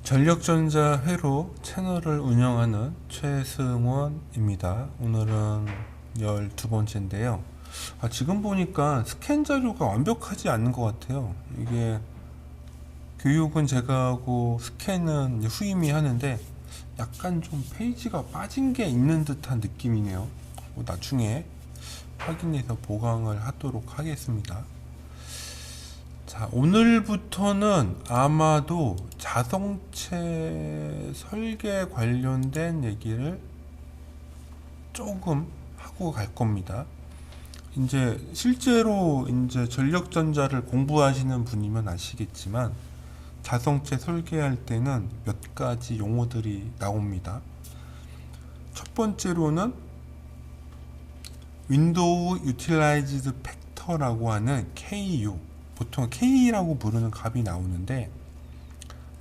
전력전자 회로 채널을 운영하는 최승원입니다. 오늘은 12번째인데요. 지금 보니까 스캔 자료가 완벽하지 않은 것 같아요. 이게 교육은 제가 하고 스캔은 후임이 하는데 약간 좀 페이지가 빠진 게 있는 듯한 느낌이네요. 나중에 확인해서 보강을 하도록 하겠습니다. 자, 오늘부터는 아마도 자성체 설계 관련된 얘기를 조금 하고 갈 겁니다. 이제 실제로 이제 전력전자를 공부하시는 분이면 아시겠지만 자성체 설계할 때는 몇 가지 용어들이 나옵니다. 첫 번째로는 윈도우 유틸라이즈드 팩터라고 하는 KU, 보통 K라고 부르는 값이 나오는데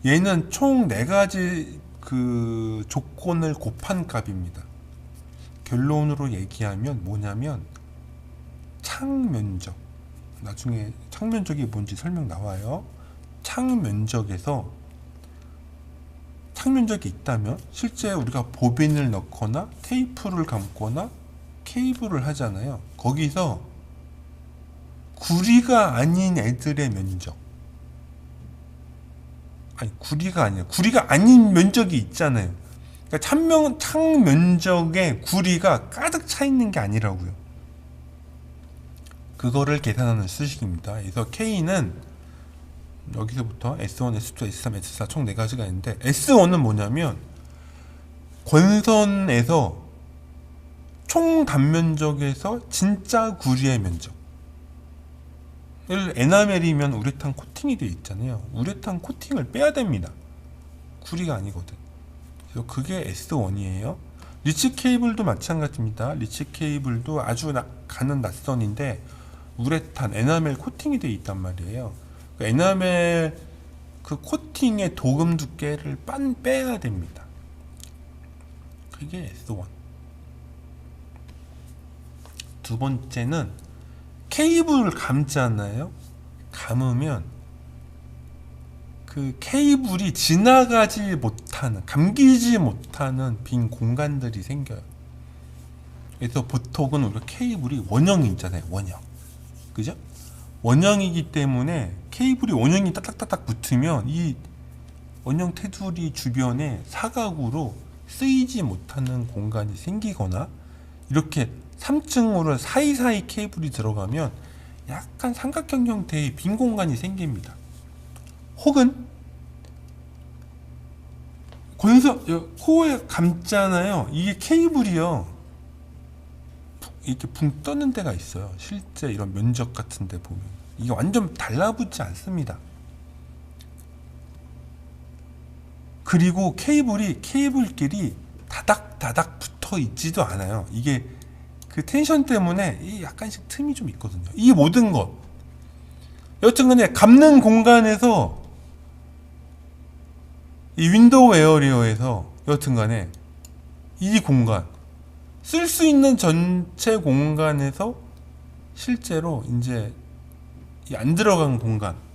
얘는 총 4가지 그 조건을 곱한 값입니다. 결론으로 얘기하면 뭐냐면 창면적, 나중에 창면적이 뭔지 설명 나와요. 창면적에서 창면적이 있다면 실제 우리가 보빈을 넣거나 테이프를 감거나 케이블을 하잖아요. 거기서 구리가 아닌 애들의 면적, 아니 구리가 아니라 구리가 아닌 면적이 있잖아요. 그러니까 창면적에 구리가 가득 차 있는 게 아니라고요. 그거를 계산하는 수식입니다. 그래서 K는 여기서부터 S1, S2, S3, S4 총 4가지가 있는데 S1은 뭐냐면 권선에서 총 단면적에서 진짜 구리의 면적. 에나멜이면 우레탄 코팅이 되어 있잖아요. 우레탄 코팅을 빼야 됩니다. 구리가 아니거든. 그래서 그게 S1이에요. 리치 케이블도 마찬가지입니다. 리치 케이블도 아주 가는 낯선인데 우레탄, 에나멜 코팅이 되어 있단 말이에요. 에나멜 그 코팅의 도금 두께를 빼야 됩니다. 그게 S1. 두 번째는 케이블을 감잖아요. 감으면 그 케이블이 지나가지 못하는, 감기지 못하는 빈 공간들이 생겨요. 그래서 보통은 우리가 케이블이 원형이 있잖아요. 원형. 그죠? 원형이기 때문에 케이블이 원형이 딱딱딱딱 붙으면 이 원형 테두리 주변에 사각으로 쓰이지 못하는 공간이 생기거나 이렇게 3층으로 사이사이 케이블이 들어가면 약간 삼각형 형태의 빈 공간이 생깁니다. 혹은 코어에 감잖아요. 이게 케이블이요. 이렇게 붕 떠는 데가 있어요. 실제 이런 면적 같은 데 보면 이게 완전 달라붙지 않습니다. 그리고 케이블끼리 다닥다닥 붙어 있지도 않아요. 이게 그 텐션 때문에 이 약간씩 틈이 좀 있거든요. 이 모든 것 여튼 간에 감는 공간에서 이 윈도우 에어리어에서 여튼 간에 이 공간 쓸 수 있는 전체 공간에서 실제로 이제 이 안 들어간 공간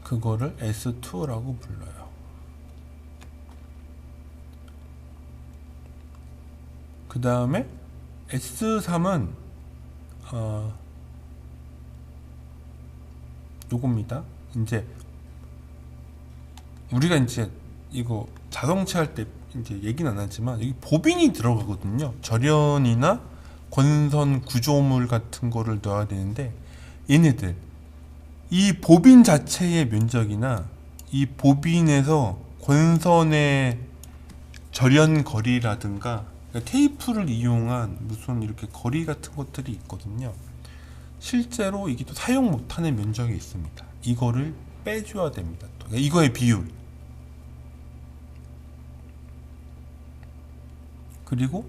그거를 S2라고 불러요. 그 다음에 S3은 요겁니다. 이제 우리가 이제 이거 자동차 할 때 이제 얘기는 안 하지만 여기 보빈이 들어가거든요. 절연이나 권선 구조물 같은 거를 넣어야 되는데 얘네들 이 보빈 자체의 면적이나 이 보빈에서 권선의 절연 거리라든가 그러니까 테이프를 이용한 무슨 이렇게 거리 같은 것들이 있거든요. 실제로 이게 또 사용 못하는 면적이 있습니다. 이거를 빼줘야 됩니다. 또 이거의 비율. 그리고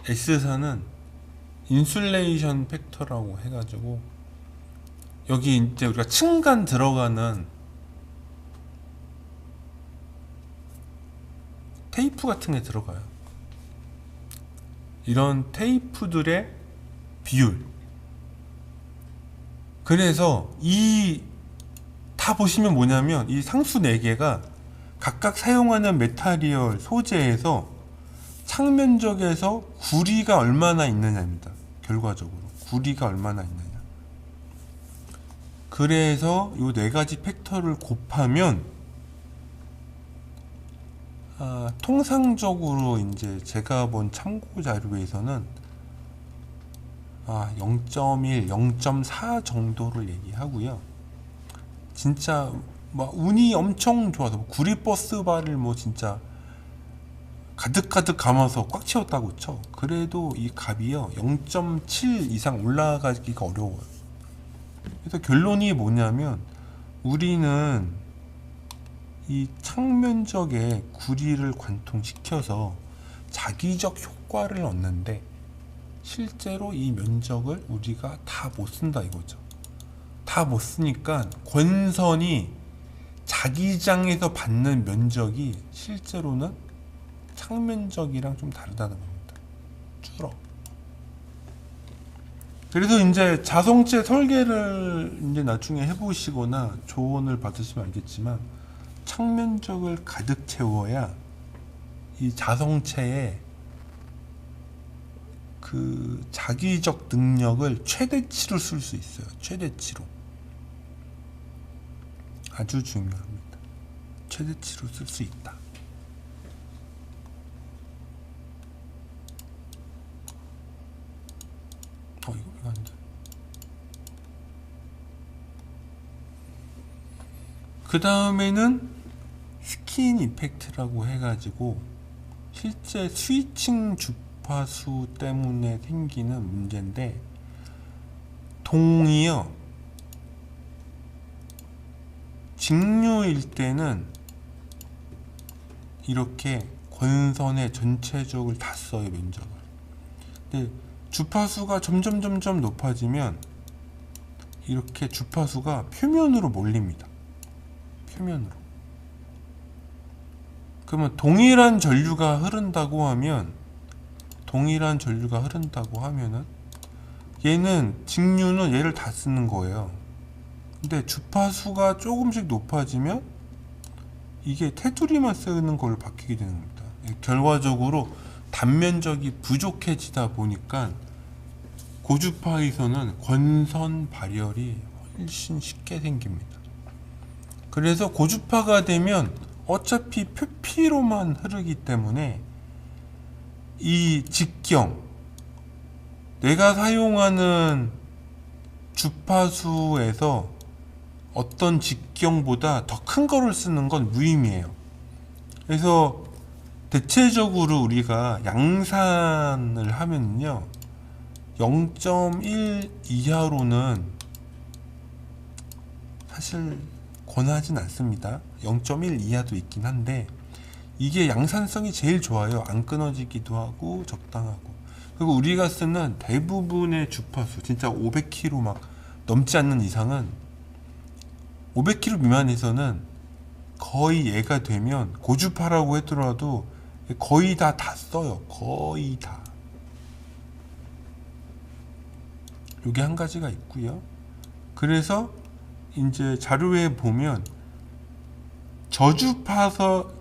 S사는 인슐레이션 팩터라고 해가지고 여기 이제 우리가 층간 들어가는 테이프 같은 게 들어가요. 이런 테이프들의 비율. 그래서 이 다 보시면 뭐냐면 이 상수 4개가 각각 사용하는 메타리얼 소재에서 창면적에서 구리가 얼마나 있느냐입니다. 결과적으로 구리가 얼마나 있느냐. 그래서 이 4가지 팩터를 곱하면 통상적으로 이제 제가 본 참고 자료에서는 0.1, 0.4 정도를 얘기하고요. 진짜 막 운이 엄청 좋아서 구리버스 바를 뭐 진짜 가득가득 감아서 꽉 채웠다고 쳐. 그래도 이 값이요 0.7 이상 올라가기가 어려워요. 그래서 결론이 뭐냐면 우리는 이 창면적에 구리를 관통시켜서 자기적 효과를 얻는데 실제로 이 면적을 우리가 다 못 쓴다 이거죠. 다 못 쓰니까 권선이 자기장에서 받는 면적이 실제로는 창면적이랑 좀 다르다는 겁니다. 줄어. 그래서 이제 자성체 설계를 이제 나중에 해보시거나 조언을 받으시면 알겠지만 창면적을 가득 채워야 이 자성체의 그 자기적 능력을 최대치로 쓸 수 있어요. 최대치로. 아주 중요합니다. 최대치로 쓸 수 있다. 이거 안 돼. 그 다음에는 스킨 이펙트라고 해가지고 실제 스위칭 주파수 때문에 생기는 문제인데 동이요 직류일 때는 이렇게 권선의 전체적을 다 써요 면적을. 근데 주파수가 점점 높아지면 이렇게 주파수가 표면으로 몰립니다. 표면으로. 그러면 동일한 전류가 흐른다고 하면은 얘는 직류는 얘를 다 쓰는 거예요. 근데 주파수가 조금씩 높아지면 이게 테두리만 쓰는 걸로 바뀌게 되는 겁니다. 결과적으로 단면적이 부족해지다 보니까 고주파에서는 권선 발열이 훨씬 쉽게 생깁니다. 그래서 고주파가 되면 어차피 표피로만 흐르기 때문에 이 직경, 내가 사용하는 주파수에서 어떤 직경보다 더 큰 거를 쓰는 건 무의미해요. 그래서 대체적으로 우리가 양산을 하면요 0.1 이하로는 사실 권하진 않습니다. 0.1 이하도 있긴 한데 이게 양산성이 제일 좋아요. 안 끊어지기도 하고 적당하고. 그리고 우리가 쓰는 대부분의 주파수 진짜 500km 막 넘지 않는 이상은 500km 미만에서는 거의 얘가 되면 고주파라고 했더라도 거의 다 써요. 거의 다. 요게 한 가지가 있고요. 그래서 이제 자료에 보면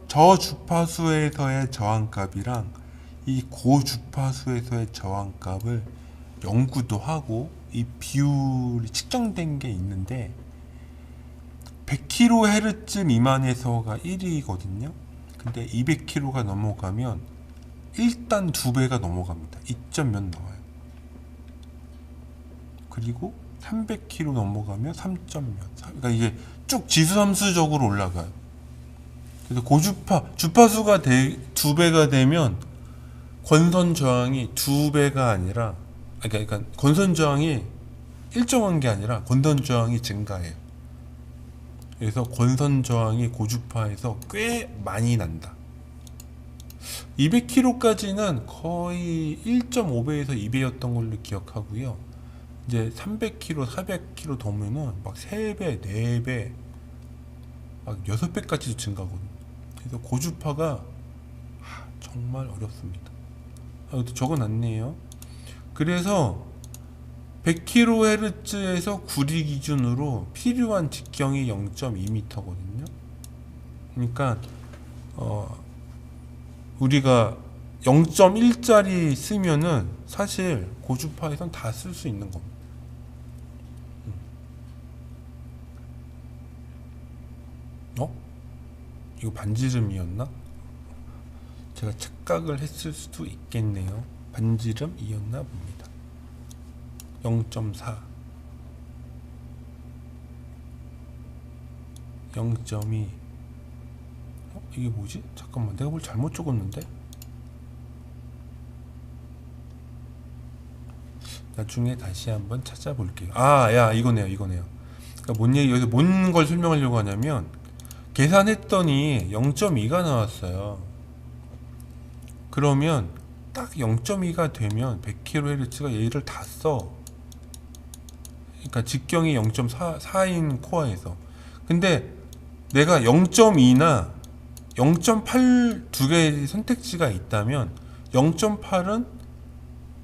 저주파수에서의 저항값이랑 이 고주파수에서의 저항값을 연구도 하고 이 비율이 측정된 게 있는데 100kHz 미만에서가 1위거든요. 근데 200kHz가 넘어가면 일단 2배가 넘어갑니다. 2점 몇 나와요. 그리고 300kHz 넘어가면 3점 몇. 그러니까 이게 쭉 지수함수적으로 올라가요. 그래서 주파수가 2배가 되면 권선 저항이 2배가 아니라, 그러니까 권선 저항이 일정한 게 아니라 권선 저항이 증가해요. 그래서 권선 저항이 고주파에서 꽤 많이 난다. 200kHz까지는 거의 1.5배에서 2배였던 걸로 기억하고요. 이제 300kHz, 400kHz 도면은 막 3배, 4배, 막 6배까지도 증가하거든요. 그래서 고주파가 정말 어렵습니다. 여기 적어놨네요. 그래서 100kHz에서 구리 기준으로 필요한 직경이 0.2m거든요. 그러니까 우리가 0.1짜리 쓰면은 사실 고주파에선 다 쓸 수 있는 겁니다. 이거 반지름이었나? 제가 착각을 했을 수도 있겠네요. 반지름이었나 봅니다. 0.4 0.2 이게 뭐지? 잠깐만, 내가 뭘 잘못 적었는데? 나중에 다시 한번 찾아볼게요. 야, 이거네요. 그러니까 여기서 뭔 걸 설명하려고 하냐면, 계산했더니 0.2가 나왔어요. 그러면 딱 0.2가 되면 100kHz가 얘를 다 써. 그러니까 직경이 0.4인 코어에서. 근데 내가 0.2나 0.8 두 개의 선택지가 있다면 0.8은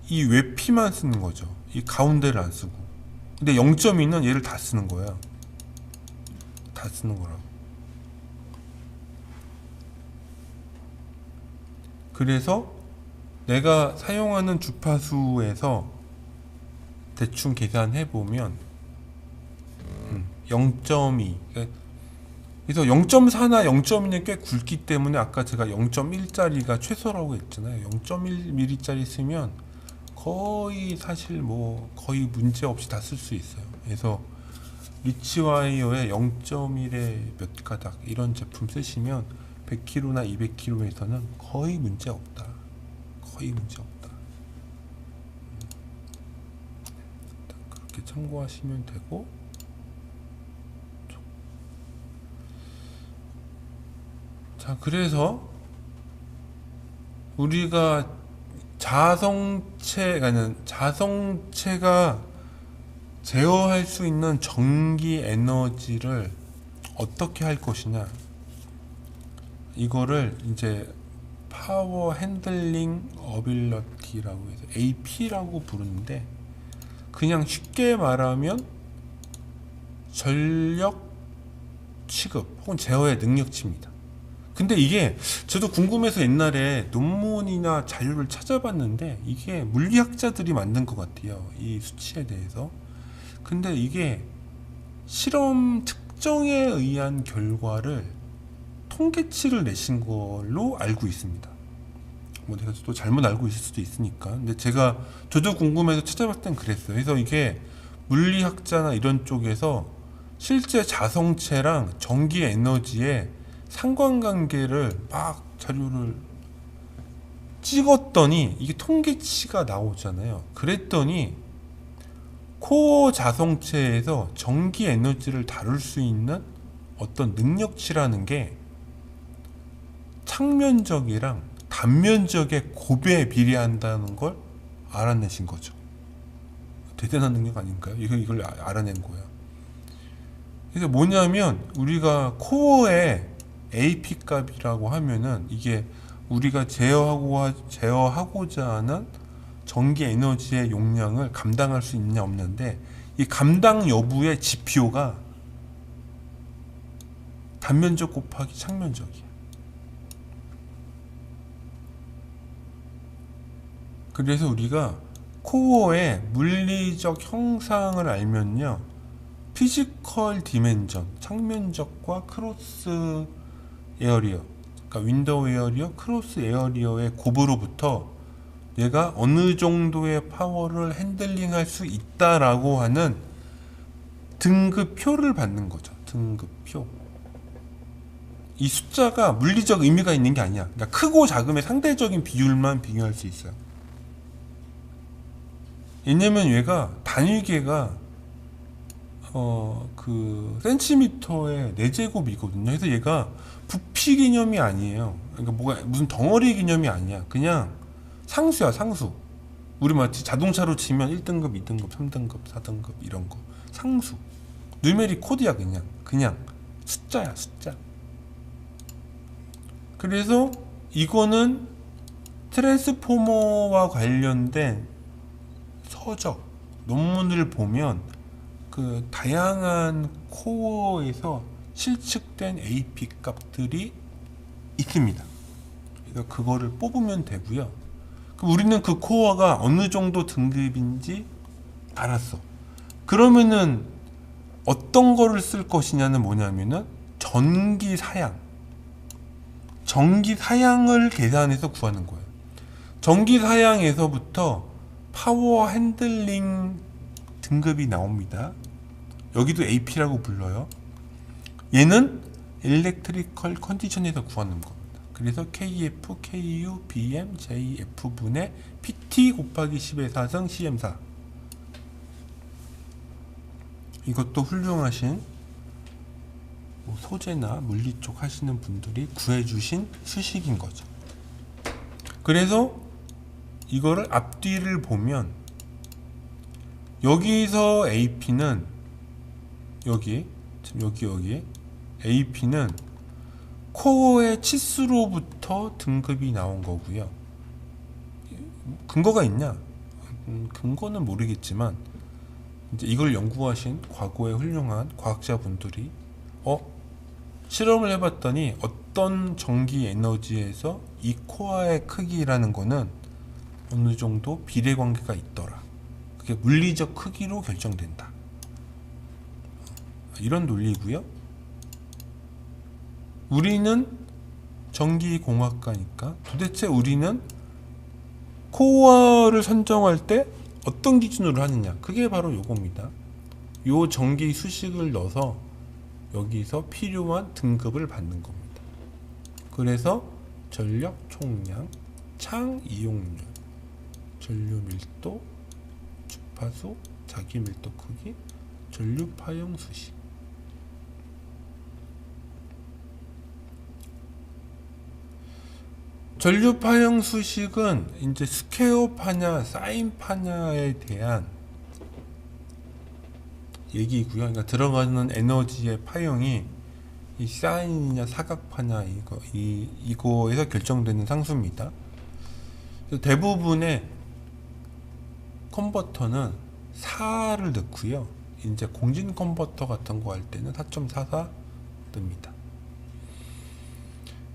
이 외피만 쓰는 거죠. 이 가운데를 안 쓰고. 근데 0.2는 얘를 다 쓰는 거야. 다 쓰는 거라고. 그래서 내가 사용하는 주파수에서 대충 계산해 보면 0.2. 그래서 0.4나 0.2는 꽤 굵기 때문에 아까 제가 0.1짜리가 최소라고 했잖아요. 0.1mm짜리 쓰면 거의 사실 거의 문제 없이 다 쓸 수 있어요. 그래서 리치와이어에 0.1에 몇 가닥 이런 제품 쓰시면 100kg나 200kg에서는 거의 문제 없다. 거의 문제 없다. 그렇게 참고하시면 되고, 자, 그래서 우리가 자성체가 제어할 수 있는 전기 에너지를 어떻게 할 것이냐, 이거를 이제 파워 핸들링 어빌러티라고 해서 AP라고 부르는데, 그냥 쉽게 말하면 전력 취급 혹은 제어의 능력치입니다. 근데 이게 저도 궁금해서 옛날에 논문이나 자료를 찾아봤는데 이게 물리학자들이 만든 것 같아요, 이 수치에 대해서. 근데 이게 실험 특정에 의한 결과를 통계치를 내신 걸로 알고 있습니다. 내가 또 잘못 알고 있을 수도 있으니까. 근데 저도 궁금해서 찾아봤을 땐 그랬어요. 그래서 이게 물리학자나 이런 쪽에서 실제 자성체랑 전기 에너지의 상관관계를 막 자료를 찍었더니 이게 통계치가 나오잖아요. 그랬더니 코어 자성체에서 전기 에너지를 다룰 수 있는 어떤 능력치라는 게 창면적이랑 단면적의 곱에 비례한다는 걸 알아내신 거죠. 대단한 능력 아닌가요? 이걸 알아낸 거야. 그래서 뭐냐면 우리가 코어의 AP 값이라고 하면은 이게 우리가 제어하고자 하는 전기 에너지의 용량을 감당할 수 있냐 없는데, 이 감당 여부의 지표가 단면적 곱하기 창면적이야. 그래서 우리가 코어의 물리적 형상을 알면요, 피지컬 디멘전, 창면적과 크로스 에어리어, 그러니까 윈도우 에어리어, 크로스 에어리어의 곱으로부터 얘가 어느 정도의 파워를 핸들링할 수 있다라고 하는 등급표를 받는 거죠. 등급표. 이 숫자가 물리적 의미가 있는 게 아니야. 그러니까 크고 작음의 상대적인 비율만 비교할 수 있어요. 왜냐면 얘가 단위계가 센티미터의 4제곱이거든요. 그래서 얘가 부피 개념이 아니에요. 그러니까 무슨 덩어리 개념이 아니야. 그냥 상수야, 상수. 우리 마치 자동차로 치면 1등급, 2등급, 3등급, 4등급 이런 거. 상수. 누메릭 코드야, 그냥 숫자야, 숫자. 그래서 이거는 트랜스포머와 관련된 서적, 논문을 보면 그 다양한 코어에서 실측된 AP 값들이 있습니다. 그래서 그거를 뽑으면 되고요. 그럼 우리는 그 코어가 어느 정도 등급인지 알았어. 그러면은 어떤 거를 쓸 것이냐는 뭐냐면은 전기 사양을 계산해서 구하는 거예요. 전기 사양에서부터 파워 핸들링 등급이 나옵니다. 여기도 AP라고 불러요. 얘는 일렉트리컬 컨디션에서 구하는 겁니다. 그래서 KF, KU, BM, JF 분의 PT 곱하기 10의 4승 CM4. 이것도 훌륭하신 뭐 소재나 물리 쪽 하시는 분들이 구해주신 수식인 거죠. 그래서 이거를 앞뒤를 보면 여기서 AP는 여기 AP는 코어의 치수로부터 등급이 나온 거고요. 근거가 있냐? 근거는 모르겠지만 이제 이걸 연구하신 과거의 훌륭한 과학자분들이 실험을 해봤더니 어떤 전기 에너지에서 이 코어의 크기라는 거는 어느 정도 비례관계가 있더라. 그게 물리적 크기로 결정된다. 이런 논리고요. 우리는 전기공학과니까 도대체 우리는 코어를 선정할 때 어떤 기준으로 하느냐, 그게 바로 요겁니다. 요 전기 수식을 넣어서 여기서 필요한 등급을 받는 겁니다. 그래서 전력 총량, 창 이용률, 전류 밀도, 주파수, 자기 밀도 크기, 전류 파형 수식. 전류 파형 수식은 이제 스퀘어 파냐, 사인 파냐에 대한 얘기고요. 그러니까 들어가는 에너지의 파형이 이 사인이냐 사각파냐 이거에서 결정되는 상수입니다. 대부분의 컨버터는 4를 넣고요. 이제 공진 컨버터 같은 거 할 때는 4.44 뜹니다.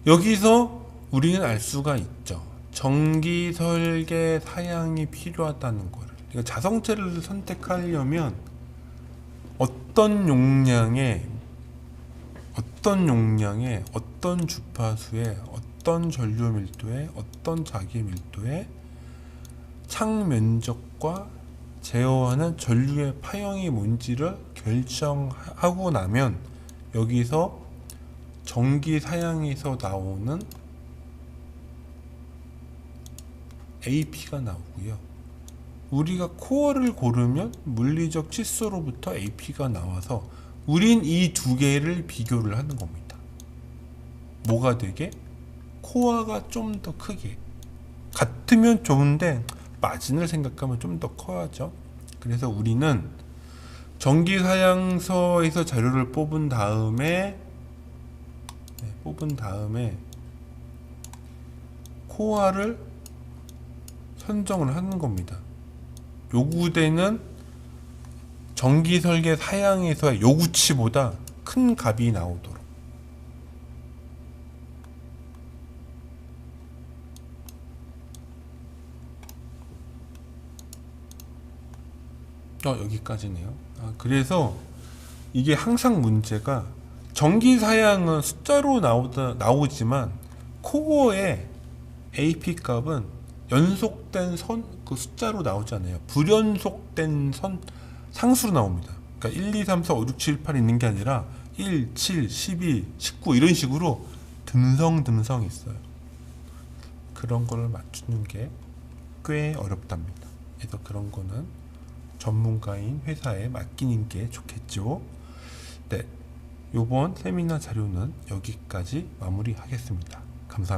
여기서 우리는 알 수가 있죠. 전기 설계 사양이 필요하다는 거를. 그러니까 자성체를 선택하려면 어떤 용량에 어떤 주파수에 어떤 전류 밀도에 어떤 자기 밀도에 창 면적과 제어하는 전류의 파형이 뭔지를 결정하고 나면 여기서 전기 사양에서 나오는 AP가 나오고요. 우리가 코어를 고르면 물리적 치수로부터 AP가 나와서 우린 이 두 개를 비교를 하는 겁니다. 뭐가 되게? 코어가 좀 더 크게. 같으면 좋은데 마진을 생각하면 좀 더 커야죠. 그래서 우리는 전기사양서에서 자료를 뽑은 다음에 코어를 선정을 하는 겁니다. 요구되는 전기설계 사양에서의 요구치보다 큰 값이 나오도록. 여기까지네요. 그래서 이게 항상 문제가 전기 사양은 숫자로 나오지만 코어의 AP 값은 연속된 그 숫자로 나오잖아요. 불연속된 상수로 나옵니다. 그러니까 1, 2, 3, 4, 5, 6, 7, 8 있는 게 아니라 1, 7, 12, 19 이런 식으로 듬성 있어요. 그런 거를 맞추는 게 꽤 어렵답니다. 그래서 그런 거는 전문가인 회사에 맡기는 게 좋겠죠. 네, 요번 세미나 자료는 여기까지 마무리하겠습니다. 감사합니다.